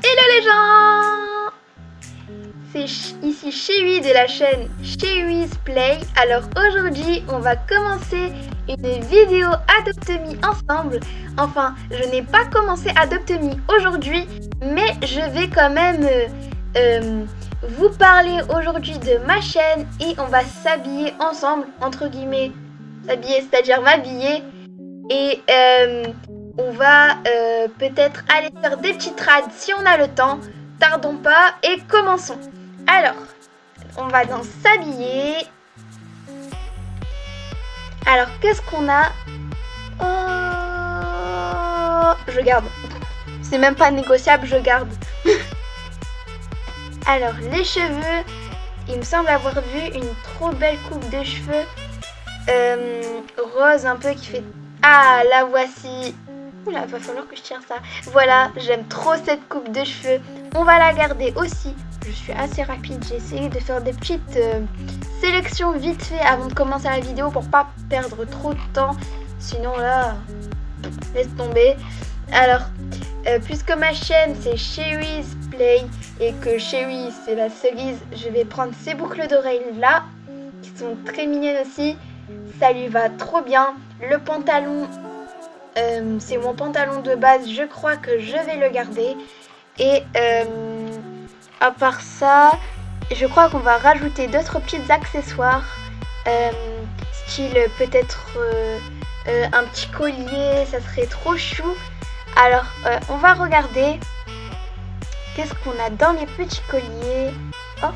Hello les gens, c'est ici Chewy de la chaîne Chewy's Play. Alors aujourd'hui on va commencer une vidéo Adopt Me ensemble. Enfin, je n'ai pas commencé Adopt Me aujourd'hui, mais je vais quand même vous parler aujourd'hui de ma chaîne et on va s'habiller ensemble, entre guillemets, s'habiller, c'est-à-dire m'habiller. Et on va peut-être aller faire des petites rades si on a le temps. Tardons pas et commençons. Alors, on va donc s'habiller. Alors, qu'est-ce qu'on a? Oh, je garde. C'est même pas négociable, je garde. Alors, les cheveux. Il me semble avoir vu une trop belle coupe de cheveux. Rose un peu qui fait... Ah, la voici. Oula, va falloir que je tire ça. Voilà, j'aime trop cette coupe de cheveux. On va la garder aussi. Je suis assez rapide. J'ai essayé de faire des petites sélections vite fait avant de commencer la vidéo pour pas perdre trop de temps. Sinon là, laisse tomber. Alors, puisque ma chaîne c'est Chewy's Play et que Chewy c'est la cerise, je vais prendre ces boucles d'oreilles là qui sont très mignonnes aussi. Ça lui va trop bien. Le pantalon, c'est mon pantalon de base. Je crois que je vais le garder. Et à part ça, je crois qu'on va rajouter d'autres petits accessoires. Style peut-être un petit collier. Ça serait trop chou. Alors, on va regarder. Qu'est-ce qu'on a dans les petits colliers? Oh,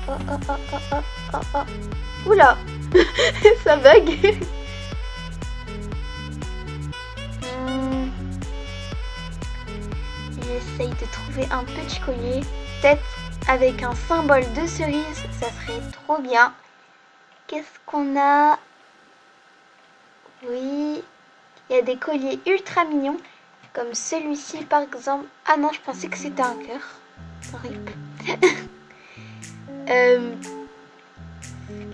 oh, oh, oh, oh, oh, oh, oh. Oula. Ça bug. J'essaye de trouver un petit collier. Peut-être avec un symbole de cerise. Ça serait trop bien. Qu'est-ce qu'on a? Oui. Il y a des colliers ultra mignons. Comme celui-ci par exemple. Ah non, je pensais que c'était un cœur. RIP.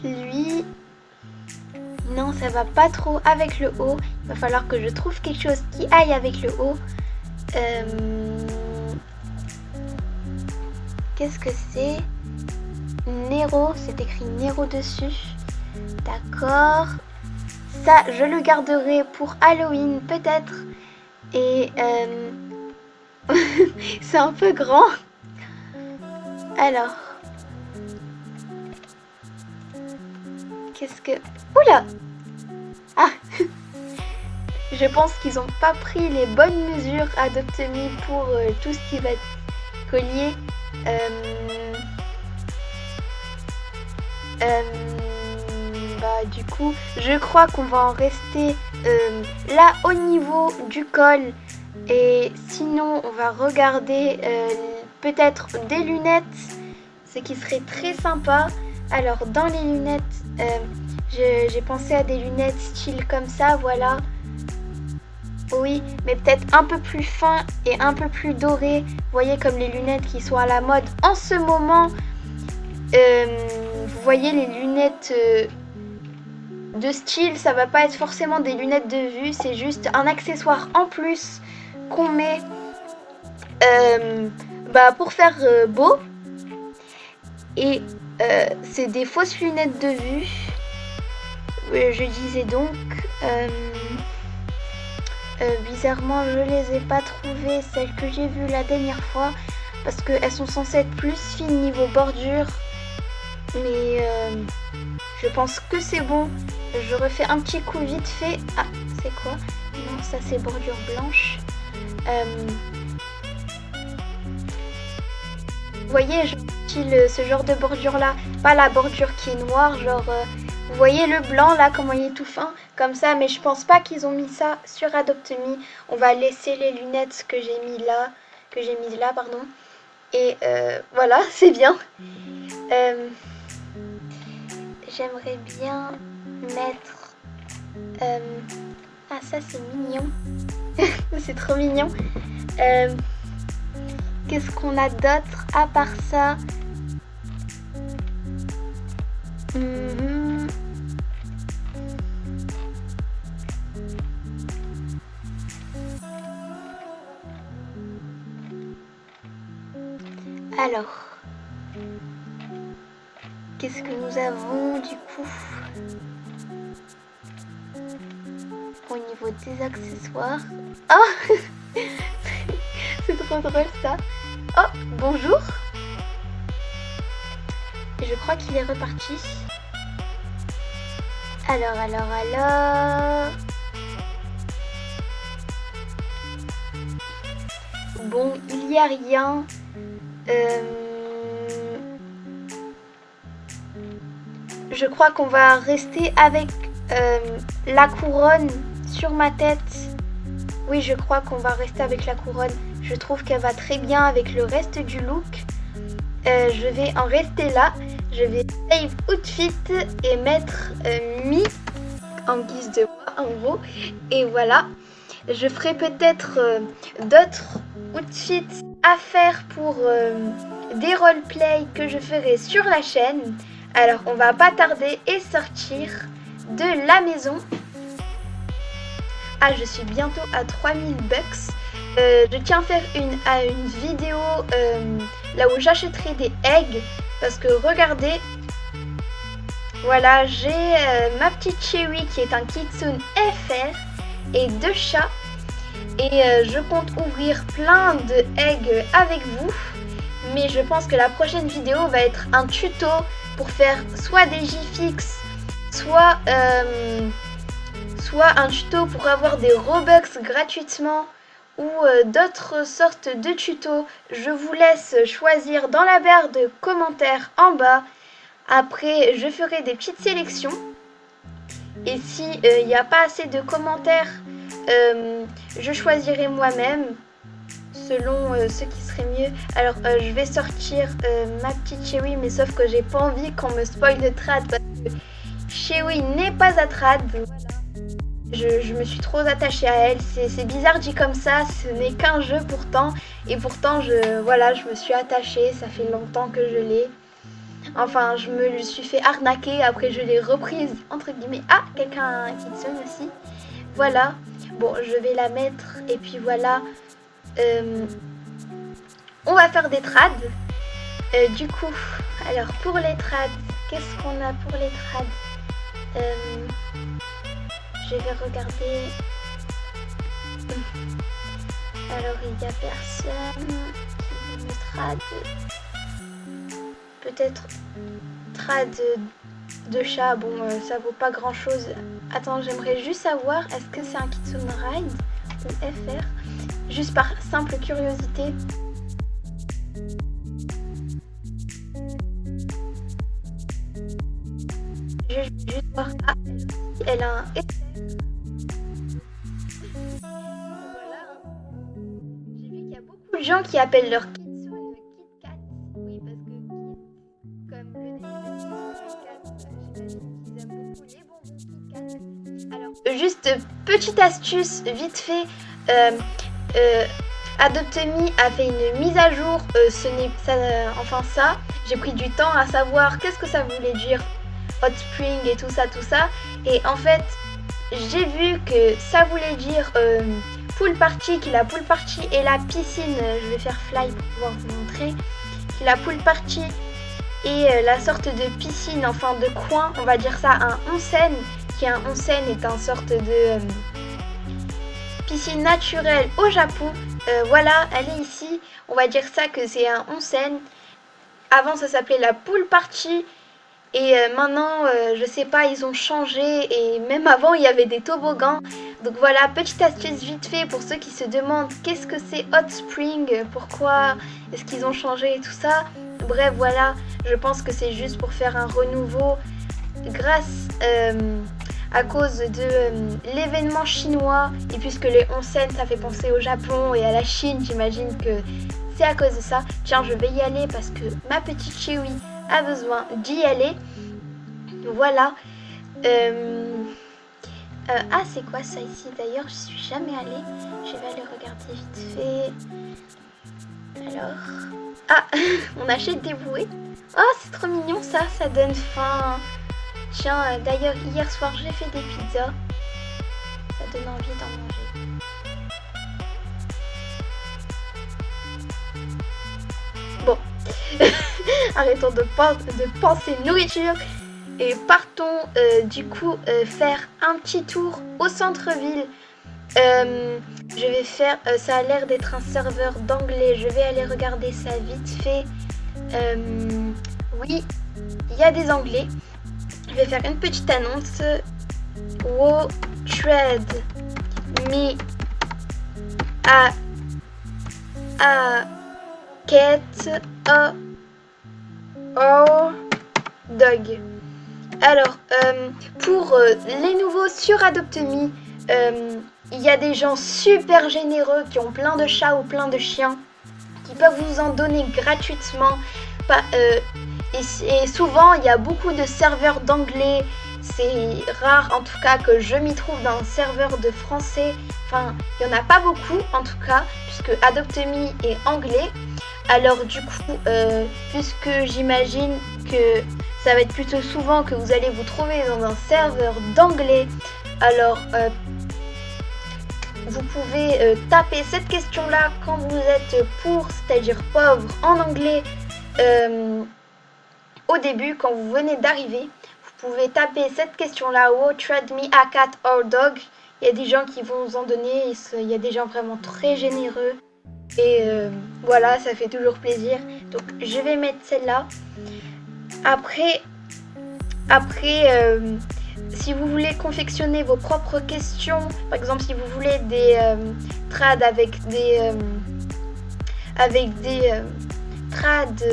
Lui... Non, ça va pas trop avec le haut. Il va falloir que je trouve quelque chose qui aille avec le haut. Qu'est-ce que c'est? Nero, c'est écrit Nero dessus. D'accord. Ça, je le garderai pour Halloween peut-être. Et c'est un peu grand. Alors. Qu'est-ce que... Oula! Ah! Je pense qu'ils n'ont pas pris les bonnes mesures Adopt Me pour tout ce qui va être collier. Bah, du coup, je crois qu'on va en rester là au niveau du col. Et sinon, on va regarder peut-être des lunettes. Ce qui serait très sympa. Alors, dans les lunettes, j'ai pensé à des lunettes style comme ça, voilà. Oui, mais peut-être un peu plus fin et un peu plus doré. Vous voyez, comme les lunettes qui sont à la mode en ce moment. Vous voyez, les lunettes de style, ça va pas être forcément des lunettes de vue. C'est juste un accessoire en plus qu'on met pour faire beau. Et c'est des fausses lunettes de vue. Je disais donc... bizarrement, je les ai pas trouvées, celles que j'ai vues la dernière fois, parce qu'elles sont censées être plus fines niveau bordure. Mais je pense que c'est bon. Je refais un petit coup vite fait. Ah, c'est quoi? Non, ça c'est bordure blanche. Vous voyez, ce genre de bordure là, pas la bordure qui est noire, genre... Vous voyez le blanc là, comment il est tout fin, comme ça, mais je pense pas qu'ils ont mis ça sur Adopt Me. On va laisser les lunettes que j'ai mis là, pardon. Et voilà, c'est bien. J'aimerais bien mettre... Ah, ça c'est mignon. C'est trop mignon. Qu'est-ce qu'on a d'autre à part ça? Alors, qu'est-ce que nous avons du coup au niveau des accessoires? Oh c'est trop drôle ça. Oh, bonjour. Je crois qu'il est reparti. Alors. Bon, il n'y a rien. Je crois qu'on va rester avec la couronne sur ma tête. Oui, je crois qu'on va rester avec la couronne. Je trouve qu'elle va très bien avec le reste du look. Je vais en rester là. Je vais save outfit et mettre mi en guise de moi en gros. Et voilà. Je ferai peut-être d'autres outfits à faire pour des roleplay que je ferai sur la chaîne. Alors on va pas tarder et sortir de la maison. Ah, je suis bientôt à 3000 bucks. Je tiens à faire une vidéo là où j'achèterai des eggs. Parce que regardez, voilà, j'ai ma petite Cherry qui est un kitsune FR et 2 chats. Et je compte ouvrir plein de eggs avec vous. Mais je pense que la prochaine vidéo va être un tuto pour faire soit des GFX, soit un tuto pour avoir des Robux gratuitement ou d'autres sortes de tutos. Je vous laisse choisir dans la barre de commentaires en bas. Après, je ferai des petites sélections. Et si il n'y a pas assez de commentaires, je choisirai moi-même selon ce qui serait mieux. Alors je vais sortir ma petite Cherry, mais sauf que j'ai pas envie qu'on me spoil le trad parce que Cherry n'est pas à trad. Voilà. Je me suis trop attachée à elle. C'est bizarre dit comme ça, ce n'est qu'un jeu pourtant. Et pourtant je me suis attachée, ça fait longtemps que je l'ai. Enfin, je me suis fait arnaquer, après je l'ai reprise entre guillemets. Ah, quelqu'un a un kitsune aussi. Voilà. Bon, je vais la mettre et puis voilà. On va faire des trades. Du coup, alors pour les trades, qu'est-ce qu'on a pour les trades? Je vais regarder. Alors il n'y a personne qui veut me trad. Peut-être trad de chat, bon ça vaut pas grand chose. Attends, j'aimerais juste savoir, est-ce que c'est un Kitsune Ride ou FR? Juste par simple curiosité. Je vais juste voir. Ah, elle a un FR. Voilà. J'ai vu qu'il y a beaucoup de gens qui appellent leur Kitsune Kit Kat. Oui, parce que comme le délire Kit Kat, j'imagine qu'ils aiment beaucoup les bonbons Kit Kat. Alors, juste petite astuce vite fait. Adopt.me a fait une mise à jour, ça, j'ai pris du temps à savoir qu'est-ce que ça voulait dire Hot Spring et tout ça, et en fait j'ai vu que ça voulait dire pool party, qu'il a pool party et la piscine, je vais faire fly pour pouvoir vous montrer, qu'il a pool party et la sorte de piscine, enfin de coin, on va dire ça, un onsen, qui un onsen est une sorte de piscine naturelle au Japon. Voilà, elle est ici. On va dire ça que c'est un onsen. Avant ça s'appelait la pool party. Et maintenant, je sais pas, ils ont changé. Et même avant, il y avait des toboggans. Donc voilà, petite astuce vite fait pour ceux qui se demandent qu'est-ce que c'est Hot Spring, pourquoi est-ce qu'ils ont changé et tout ça. Bref, voilà, je pense que c'est juste pour faire un renouveau grâce à cause de l'événement chinois. Et puisque les onsen, ça fait penser au Japon et à la Chine, j'imagine que c'est à cause de ça. Tiens, je vais y aller parce que ma petite Cherry a besoin d'y aller. Voilà. Ah, c'est quoi ça ici? D'ailleurs, je suis jamais allée. Je vais aller regarder vite fait. Alors... Ah, on achète des bouées. Oh, c'est trop mignon ça, ça donne faim. Tiens, d'ailleurs, hier soir, j'ai fait des pizzas. Ça donne envie d'en manger. Bon, Arrêtons de penser nourriture et partons du coup faire un petit tour au centre-ville. Je vais faire, ça a l'air d'être un serveur d'anglais, je vais aller regarder ça vite fait. Oui, il y a des anglais. Je vais faire une petite annonce. Wo trade me a cat or dog. Alors, pour les nouveaux sur AdoptMe, il y a des gens super généreux qui ont plein de chats ou plein de chiens qui peuvent vous en donner gratuitement. Et souvent, il y a beaucoup de serveurs d'anglais. C'est rare en tout cas que je m'y trouve dans un serveur de français. Enfin, il n'y en a pas beaucoup en tout cas, puisque AdoptMe est anglais. Alors du coup, puisque j'imagine que ça va être plutôt souvent que vous allez vous trouver dans un serveur d'anglais, alors vous pouvez taper cette question-là quand vous êtes pour, c'est-à-dire pauvre en anglais, au début, quand vous venez d'arriver. Vous pouvez taper cette question-là, Wo trade me a cat or dog. Il y a des gens qui vont vous en donner, il y a des gens vraiment très généreux. Et voilà, ça fait toujours plaisir. Donc je vais mettre celle-là. Après, si vous voulez confectionner vos propres questions, par exemple si vous voulez des trades avec des trades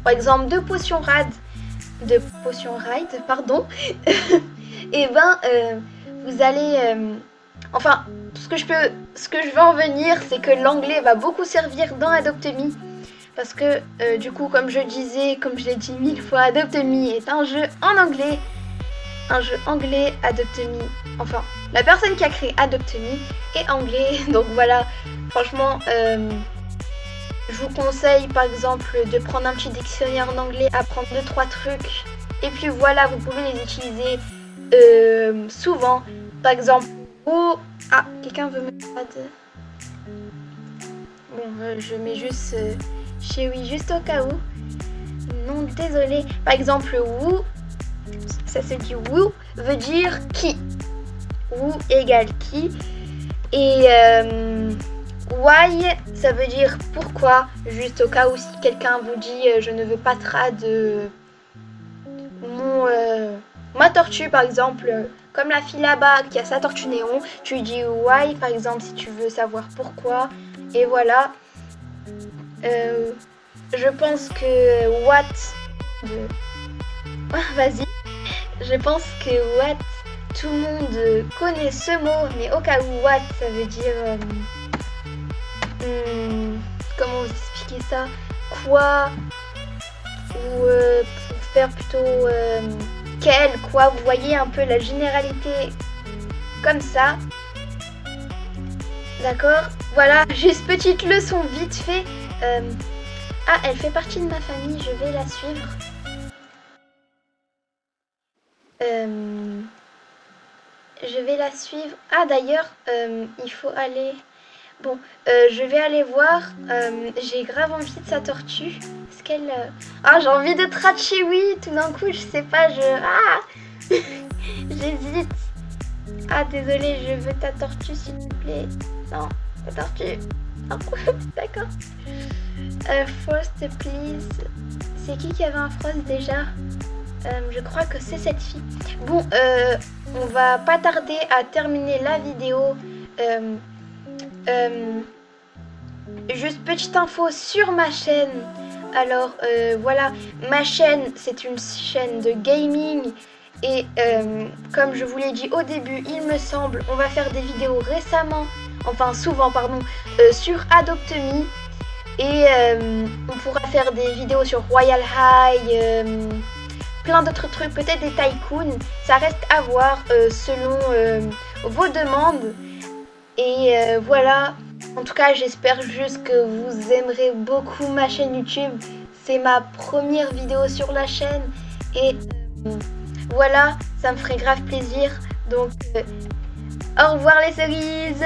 par exemple de potions ride, pardon. Et ben vous allez enfin, ce que je veux en venir, c'est que l'anglais va beaucoup servir dans AdoptMe. Parce que du coup, comme je l'ai dit 1000 fois, AdoptMe est un jeu en anglais. Un jeu anglais, AdoptMe. Enfin, la personne qui a créé AdoptMe est anglais. Donc voilà, franchement, je vous conseille par exemple de prendre un petit dictionnaire en anglais, apprendre 2-3 trucs. Et puis voilà, vous pouvez les utiliser souvent. Par exemple, ah, quelqu'un veut me add. Bon, je mets juste chez oui, juste au cas où. Non, désolé. Par exemple, who, ça se dit who, veut dire qui. Who égale qui. Et why, ça veut dire pourquoi. Juste au cas où si quelqu'un vous dit je ne veux pas trad ma tortue par exemple. Comme la fille là-bas qui a sa tortue néon, tu lui dis why par exemple si tu veux savoir pourquoi. Et voilà. Je pense que what. Vas-y. Je pense que what, tout le monde connaît ce mot, mais au cas où what, ça veut dire. Comment vous expliquer ça? Quoi? Ou pour faire plutôt. Quel, quoi, vous voyez un peu la généralité comme ça. D'accord, voilà, juste petite leçon vite fait. Ah, elle fait partie de ma famille, je vais la suivre. Je vais la suivre. Ah d'ailleurs, il faut aller... Bon, je vais aller voir. J'ai grave envie de sa tortue. Est-ce qu'elle... Ah, j'ai envie de Trachi, oui. Tout d'un coup, je sais pas, Ah j'hésite. Ah, désolé, je veux ta tortue, s'il te plaît. Non, ta tortue. Non, d'accord. Frost, please. C'est qui avait un Frost déjà? Je crois que c'est cette fille. Bon, on va pas tarder à terminer la vidéo. Juste petite info sur ma chaîne. Alors voilà, ma chaîne c'est une chaîne de gaming et comme je vous l'ai dit au début, il me semble, on va faire des vidéos souvent sur AdoptMe et on pourra faire des vidéos sur Royal High, plein d'autres trucs, peut-être des tycoons, ça reste à voir selon vos demandes. Et voilà, en tout cas j'espère juste que vous aimerez beaucoup ma chaîne YouTube. C'est ma première vidéo sur la chaîne et voilà, ça me ferait grave plaisir. Donc au revoir les cerises.